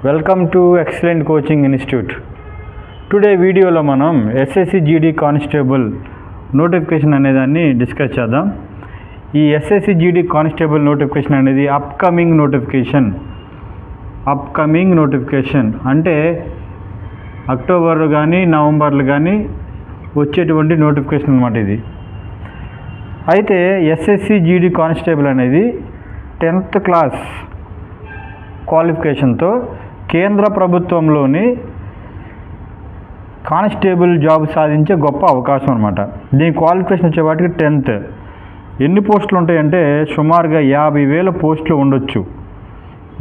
Welcome to excellent coaching institute. Today వీడియోలో మనం SSC GD constable notification అనేదాన్ని discuss చేద్దాం. ఈ ఎస్ఎస్సి జీడీ కానిస్టేబుల్ నోటిఫికేషన్ అనేది అప్కమింగ్ నోటిఫికేషన్ అంటే అక్టోబర్ కానీ నవంబర్లో కానీ వచ్చేటువంటి నోటిఫికేషన్ అన్నమాట ఇది. అయితే ఎస్ఎస్సి జీడీ కానిస్టేబుల్ అనేది 10th క్లాస్ క్వాలిఫికేషన్తో కేంద్ర ప్రభుత్వంలోని కానిస్టేబుల్ జాబ్ సాధించే గొప్ప అవకాశం అనమాట. దీని క్వాలిఫికేషన్ వచ్చేవాటికి 10th. ఎన్ని పోస్టులు ఉంటాయంటే సుమారుగా 50,000 పోస్టులు ఉండొచ్చు.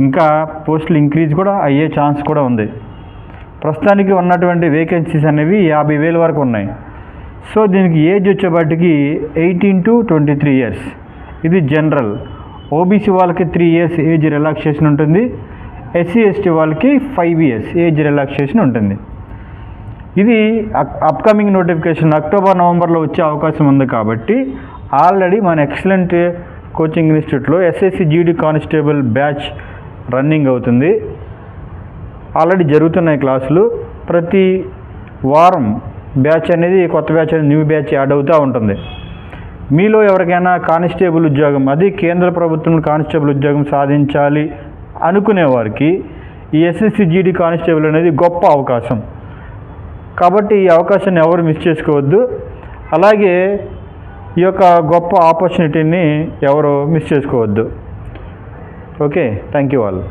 ఇంకా పోస్టులు ఇంక్రీజ్ కూడా అయ్యే ఛాన్స్ కూడా ఉంది. ప్రస్తుతానికి ఉన్నటువంటి వేకెన్సీస్ అనేవి 50,000 వరకు ఉన్నాయి. సో దీనికి ఏజ్ వచ్చేవాటికి 18 to 23 years. ఇది జనరల్. ఓబీసీ వాళ్ళకి 3 years ఏజ్ రిలాక్సేషన్ ఉంటుంది. ఎస్సీ ఎస్టీ వాళ్ళకి 5 years ఏజ్ రిలాక్సేషన్ ఉంటుంది. ఇది అప్కమింగ్ నోటిఫికేషన్ అక్టోబర్ నవంబర్లో వచ్చే అవకాశం ఉంది. కాబట్టి ఆల్రెడీ మన ఎక్సలెంట్ కోచింగ్ ఇన్స్టిట్యూట్లో SSC GD constable batch running అవుతుంది. ఆల్రెడీ జరుగుతున్నాయి క్లాసులు. ప్రతి వారం బ్యాచ్ అనేది కొత్త బ్యాచ్ అనేది న్యూ బ్యాచ్ యాడ్ అవుతూ ఉంటుంది. మీలో ఎవరికైనా కానిస్టేబుల్ ఉద్యోగం, అది కేంద్ర ప్రభుత్వం కానిస్టేబుల్ ఉద్యోగం సాధించాలి అనుకునే వారికి ఈ ఎస్ఎస్సి జీడీ కానిస్టేబుల్ అనేది గొప్ప అవకాశం. కాబట్టి ఈ అవకాశాన్ని ఎవరు మిస్ చేసుకోవద్దు. అలాగే ఈ యొక్క గొప్ప ఆపర్చునిటీని ఎవరు మిస్ చేసుకోవద్దు. Okay, thank you all.